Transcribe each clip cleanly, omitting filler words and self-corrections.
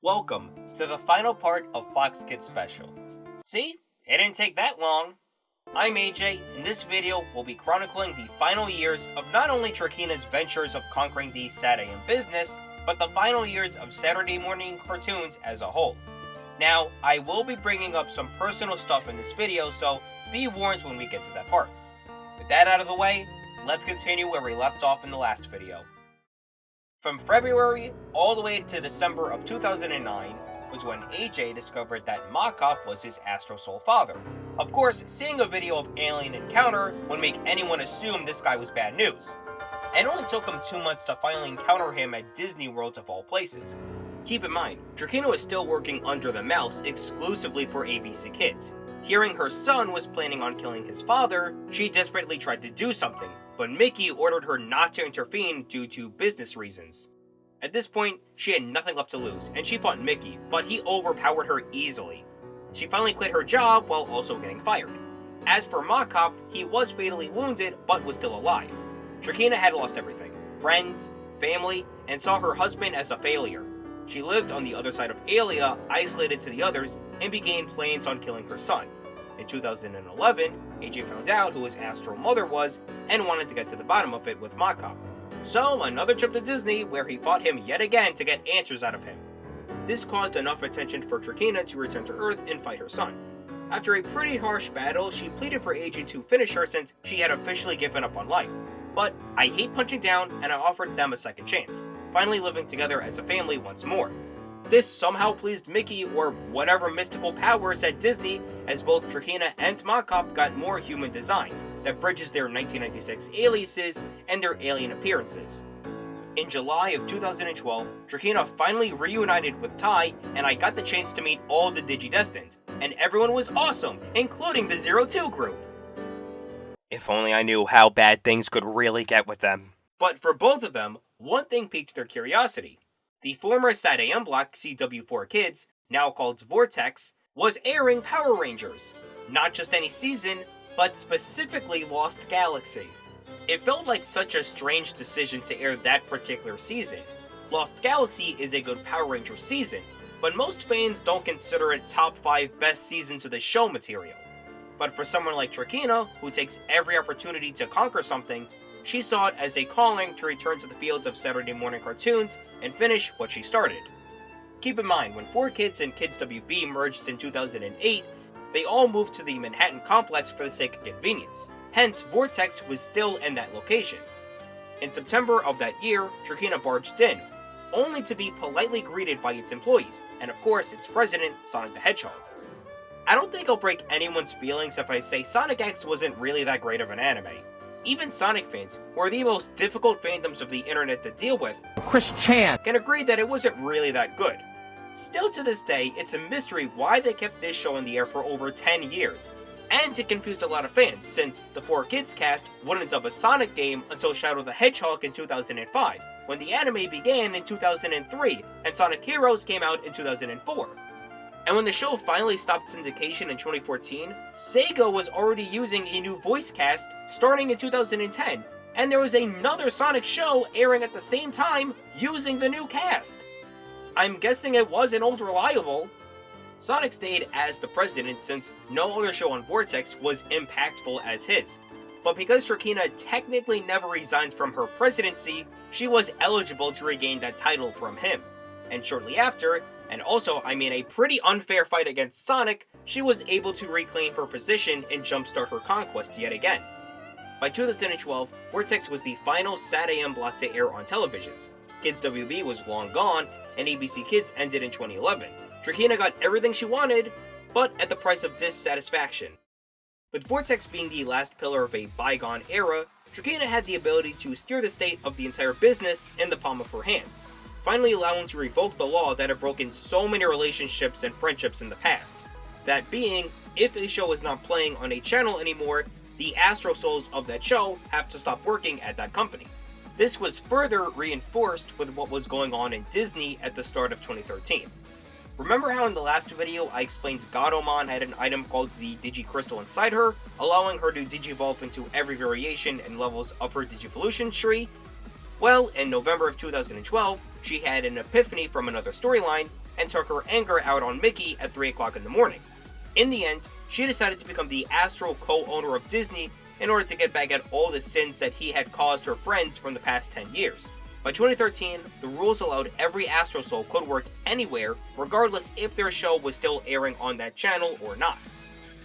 Welcome to the final part of Fox Kids Special. See? It didn't take that long. I'm AJ, and this video will be chronicling the final years of not only Trakeena's ventures of conquering the Sad AM business, but the final years of Saturday morning cartoons as a whole. Now, I will be bringing up some personal stuff in this video, so be warned when we get to that part. With that out of the way, let's continue where we left off in the last video. From February all the way to December of 2009 was when AJ discovered that Mach-Up was his Astro Soul father. Of course, seeing a video of alien encounter would make anyone assume this guy was bad news. It only took him 2 months to finally encounter him at Disney World of all places. Keep in mind, Trakeena was still working under the mouse exclusively for ABC Kids. Hearing her son was planning on killing his father, she desperately tried to do something, but Mickey ordered her not to intervene due to business reasons. At this point, she had nothing left to lose, and she fought Mickey, but he overpowered her easily. She finally quit her job while also getting fired. As for Mach-Up, he was fatally wounded, but was still alive. Trakeena had lost everything: friends, family, and saw her husband as a failure. She lived on the other side of Alia, isolated to the others, and began plans on killing her son. In 2011, AJ found out who his astral mother was and wanted to get to the bottom of it with Mach-Up. So, another trip to Disney where he fought him yet again to get answers out of him. This caused enough attention for Trakeena to return to Earth and fight her son. After a pretty harsh battle, she pleaded for AJ to finish her since she had officially given up on life. But I hate punching down, and I offered them a second chance, finally living together as a family once more. This somehow pleased Mickey or whatever mystical powers at Disney, as both Trakeena and Mach-Up got more human designs that bridges their 1996 aliases and their alien appearances. In July of 2012, Trakeena finally reunited with Ty, and I got the chance to meet all the Digidestined, and everyone was awesome, including the 02 group. If only I knew how bad things could really get with them. But for both of them, one thing piqued their curiosity. The former Sad AM block CW4 Kids, now called Vortex, was airing Power Rangers. Not just any season, but specifically Lost Galaxy. It felt like such a strange decision to air that particular season. Lost Galaxy is a good Power Ranger season, but most fans don't consider it top 5 best seasons of the show material. But for someone like Trakeena, who takes every opportunity to conquer something, she saw it as a calling to return to the fields of Saturday morning cartoons and finish what she started. Keep in mind, when 4Kids and Kids WB merged in 2008, they all moved to the Manhattan complex for the sake of convenience. Hence, Vortex was still in that location. In September of that year, Trakeena barged in, only to be politely greeted by its employees, and of course its president, Sonic the Hedgehog. I don't think I'll break anyone's feelings if I say Sonic X wasn't really that great of an anime. Even Sonic fans, who are the most difficult fandoms of the internet to deal with, Chris Chan, can agree that it wasn't really that good. Still to this day, it's a mystery why they kept this show in the air for over 10 years. And it confused a lot of fans, since the 4Kids cast wouldn't dub a Sonic game until Shadow the Hedgehog in 2005, when the anime began in 2003, and Sonic Heroes came out in 2004. And when the show finally stopped syndication in 2014, Sega was already using a new voice cast starting in 2010, and there was another Sonic show airing at the same time using the new cast. I'm guessing it wasn't old reliable. Sonic stayed as the president since no other show on Vortex was impactful as his. But because Trakeena technically never resigned from her presidency, she was eligible to regain that title from him. And shortly after, and also, I mean a pretty unfair fight against Sonic, she was able to reclaim her position and jumpstart her conquest yet again. By 2012, Vortex was the final Sad AM block to air on televisions. Kids WB was long gone, and ABC Kids ended in 2011. Trakeena got everything she wanted, but at the price of dissatisfaction. With Vortex being the last pillar of a bygone era, Trakeena had the ability to steer the state of the entire business in the palm of her hands, finally allowing to revoke the law that had broken so many relationships and friendships in the past. That being, if a show is not playing on a channel anymore, the Astro Souls of that show have to stop working at that company. This was further reinforced with what was going on in Disney at the start of 2013. Remember how in the last video I explained Gatomon had an item called the Digicrystal inside her, allowing her to digivolve into every variation and levels of her Digivolution tree? Well, in November of 2012, she had an epiphany from another storyline, and took her anger out on Mickey at 3 o'clock in the morning. In the end, she decided to become the astral co-owner of Disney in order to get back at all the sins that he had caused her friends from the past 10 years. By 2013, the rules allowed every Astro Soul could work anywhere, regardless if their show was still airing on that channel or not.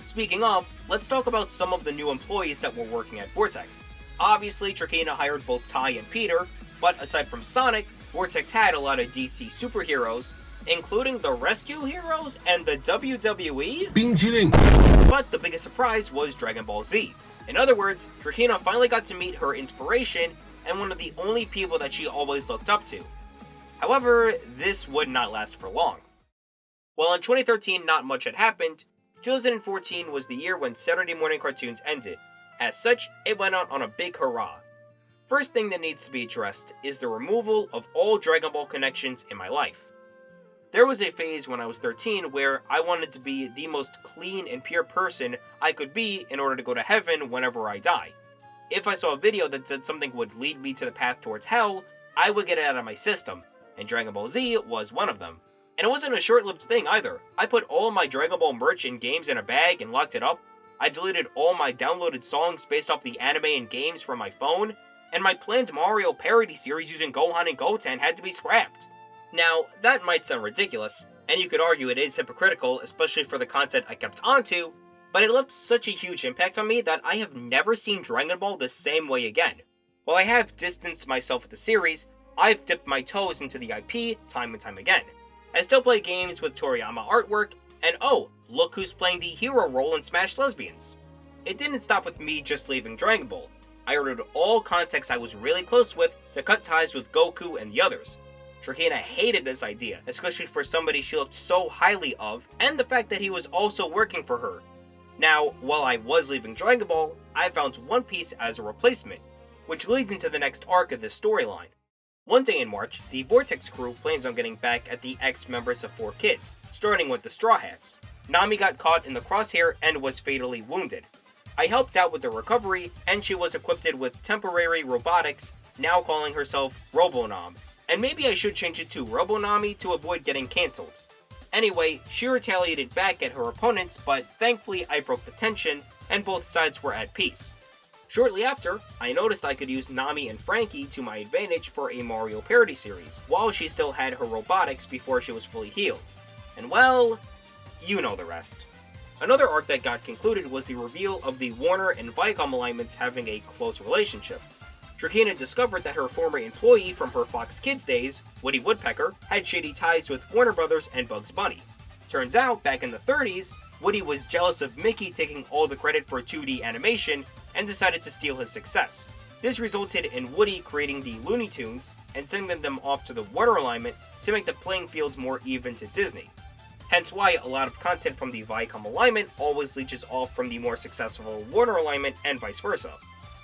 Speaking of, let's talk about some of the new employees that were working at Vortex. Obviously, Trakeena hired both Ty and Peter, but aside from Sonic, Vortex had a lot of DC superheroes, including the Rescue Heroes and the WWE. But the biggest surprise was Dragon Ball Z. In other words, Trakeena finally got to meet her inspiration and one of the only people that she always looked up to. However, this would not last for long. While in 2013 not much had happened, 2014 was the year when Saturday morning cartoons ended. As such, it went out on a big hurrah. First thing that needs to be addressed is the removal of all Dragon Ball connections in my life. There was a phase when I was 13 where I wanted to be the most clean and pure person I could be in order to go to heaven whenever I die. If I saw a video that said something would lead me to the path towards hell, I would get it out of my system, and Dragon Ball Z was one of them. And it wasn't a short-lived thing either. I put all of my Dragon Ball merch and games in a bag and locked it up. I deleted all my downloaded songs based off the anime and games from my phone, and my planned Mario parody series using Gohan and Goten had to be scrapped. Now, that might sound ridiculous, and you could argue it is hypocritical, especially for the content I kept onto, but it left such a huge impact on me that I have never seen Dragon Ball the same way again. While I have distanced myself with the series, I've dipped my toes into the IP time and time again. I still play games with Toriyama artwork, and oh, look who's playing the hero role in Smash Lesbians. It didn't stop with me just leaving Dragon Ball. I ordered all contacts I was really close with to cut ties with Goku and the others. Trakeena hated this idea, especially for somebody she looked so highly of, and the fact that he was also working for her. Now, while I was leaving Dragon Ball, I found One Piece as a replacement, which leads into the next arc of this storyline. One day in March, the Vortex crew plans on getting back at the ex-members of 4 Kids, starting with the Straw Hats. Nami got caught in the crosshair and was fatally wounded. I helped out with the recovery, and she was equipped with temporary robotics, now calling herself Robo-Nam. And maybe I should change it to Robo-Nami to avoid getting cancelled. Anyway, she retaliated back at her opponents, but thankfully I broke the tension, and both sides were at peace. Shortly after, I noticed I could use Nami and Frankie to my advantage for a Mario parody series, while she still had her robotics before she was fully healed. And well, you know the rest. Another arc that got concluded was the reveal of the Warner and Viacom alignments having a close relationship. Trakeena discovered that her former employee from her Fox Kids days, Woody Woodpecker, had shady ties with Warner Brothers and Bugs Bunny. Turns out, back in the 30s, Woody was jealous of Mickey taking all the credit for 2D animation and decided to steal his success. This resulted in Woody creating the Looney Tunes and sending them off to the Warner alignment to make the playing fields more even to Disney. Hence why a lot of content from the Viacom alignment always leeches off from the more successful Warner alignment and vice versa.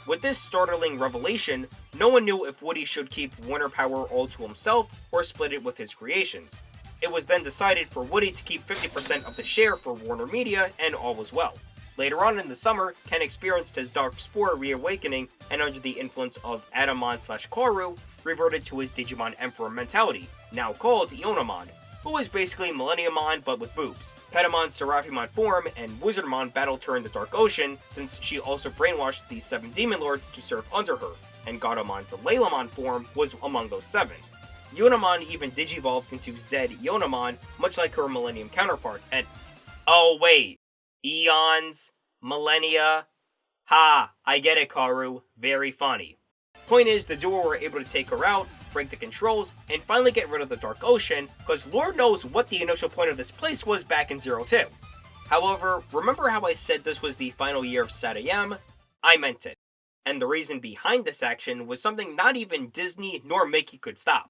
With this startling revelation, no one knew if Woody should keep Warner Power all to himself or split it with his creations. It was then decided for Woody to keep 50% of the share for Warner Media, and all was well. Later on in the summer, Ken experienced his dark spore reawakening, and under the influence of Adamon/Karu, reverted to his Digimon Emperor mentality, now called Ionamon, who is basically Millenniumon but with boobs. Petamon's Seraphimon form and Wizardmon battled her in the Dark Ocean, since she also brainwashed the 7 Demon Lords to serve under her, and Gatomon's Leilamon form was among those 7. Ionamon even digivolved into Zed Ionamon, much like her Millennium counterpart, and oh wait, Eons, Millennia, ha, I get it Karu, very funny. Point is, the duo were able to take her out, break the controls, and finally get rid of the Dark Ocean, cause Lord knows what the initial point of this place was back in 02. However, remember how I said this was the final year of SatAM? I meant it. And the reason behind this action was something not even Disney nor Mickey could stop.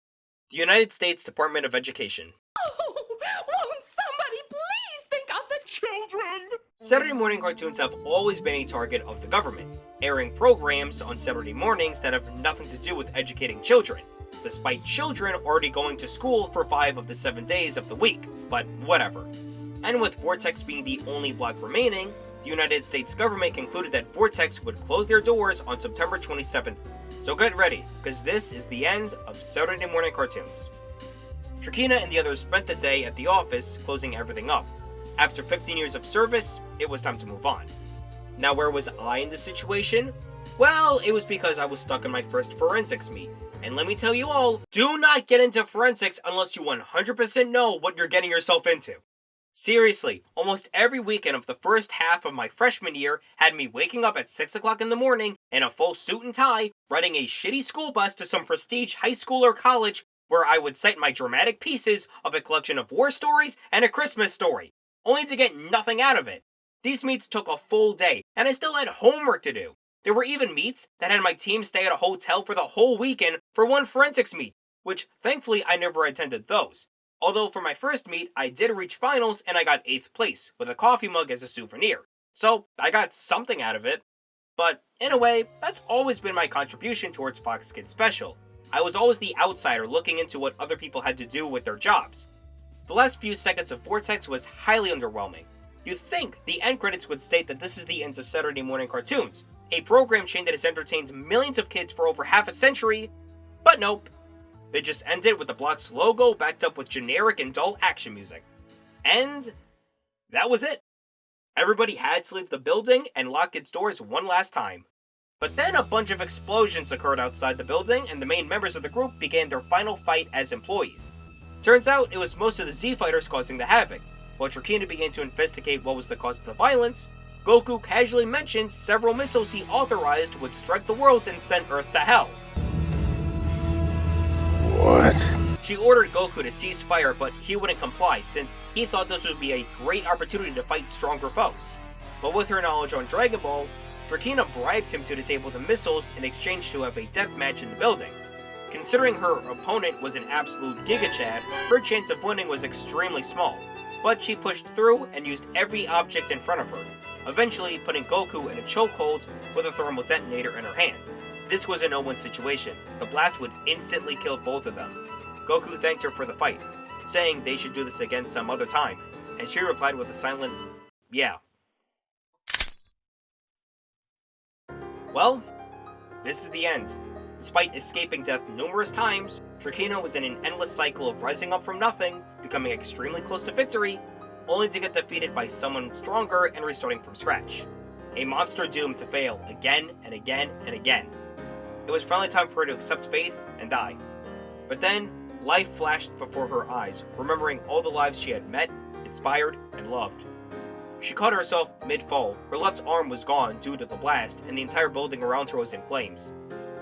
The United States Department of Education. Oh, won't somebody please think of the children? Saturday morning cartoons have always been a target of the government, airing programs on Saturday mornings that have nothing to do with educating children, despite children already going to school for 5 of the 7 days of the week, but whatever. And with Vortex being the only block remaining, the United States government concluded that Vortex would close their doors on September 27th. So get ready, because this is the end of Saturday morning cartoons. Trakeena and the others spent the day at the office closing everything up. After 15 years of service, it was time to move on. Now, where was I in this situation? Well, it was because I was stuck in my first forensics meet. And let me tell you all, do not get into forensics unless you 100% know what you're getting yourself into. Seriously, almost every weekend of the first half of my freshman year had me waking up at 6 o'clock in the morning in a full suit and tie, riding a shitty school bus to some prestige high school or college where I would cite my dramatic pieces of a collection of war stories and a Christmas story, only to get nothing out of it. These meets took a full day, and I still had homework to do. There were even meets that had my team stay at a hotel for the whole weekend for one forensics meet, which thankfully I never attended those. Although for my first meet, I did reach finals and I got 8th place, with a coffee mug as a souvenir. So I got something out of it. But in a way, that's always been my contribution towards Fox Kids Special. I was always the outsider looking into what other people had to do with their jobs. The last few seconds of Vortex was highly underwhelming. You'd think the end credits would state that this is the end of Saturday morning cartoons, a program chain that has entertained millions of kids for over half a century, but nope. They just ended with the block's logo backed up with generic and dull action music. And that was it. Everybody had to leave the building and lock its doors one last time. But then a bunch of explosions occurred outside the building and the main members of the group began their final fight as employees. Turns out it was most of the Z-Fighters causing the havoc. While Trakeena began to investigate what was the cause of the violence, Goku casually mentioned several missiles he authorized would strike the world and send Earth to hell. What? She ordered Goku to cease fire, but he wouldn't comply since he thought this would be a great opportunity to fight stronger foes. But with her knowledge on Dragon Ball, Trakeena bribed him to disable the missiles in exchange to have a death match in the building. Considering her opponent was an absolute Giga Chad, her chance of winning was extremely small, but she pushed through and used every object in front of her, eventually putting Goku in a chokehold with a thermal detonator in her hand. This was a no-win situation. The blast would instantly kill both of them. Goku thanked her for the fight, saying they should do this again some other time, and she replied with a silent, "Yeah." Well, this is the end. Despite escaping death numerous times, Trakeena was in an endless cycle of rising up from nothing, becoming extremely close to victory, only to get defeated by someone stronger and restarting from scratch. A monster doomed to fail again and again and again. It was finally time for her to accept fate and die. But then, life flashed before her eyes, remembering all the lives she had met, inspired, and loved. She caught herself mid-fall. Her left arm was gone due to the blast, and the entire building around her was in flames.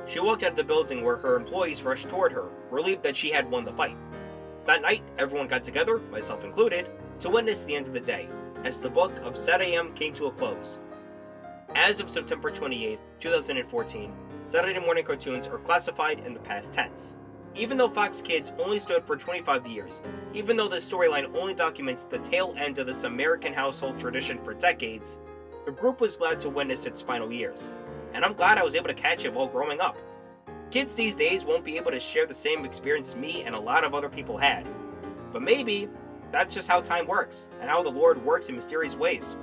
She walked out of the building where her employees rushed toward her, relieved that she had won the fight. That night, everyone got together, myself included, to witness the end of the day, as the book of Saturday AM came to a close. As of September 28, 2014, Saturday morning cartoons are classified in the past tense. Even though Fox Kids only stood for 25 years, even though this storyline only documents the tail end of this American household tradition for decades, the group was glad to witness its final years, and I'm glad I was able to catch it while growing up. Kids these days won't be able to share the same experience me and a lot of other people had, but maybe that's just how time works, and how the Lord works in mysterious ways.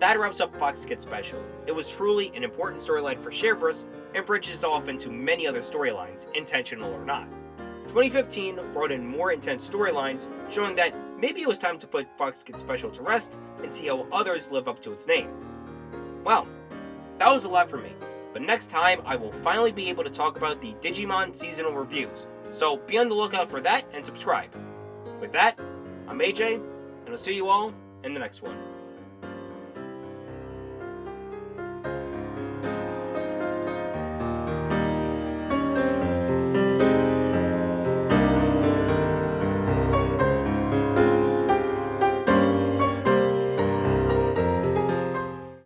That wraps up Fox Kids Special. It was truly an important storyline for Shareverse and bridges off into many other storylines, intentional or not. 2015 brought in more intense storylines, showing that maybe it was time to put Fox Kids Special to rest and see how others live up to its name. Well, that was a lot for me, but next time I will finally be able to talk about the Digimon seasonal reviews, so be on the lookout for that and subscribe. With that, I'm AJ, and I'll see you all in the next one.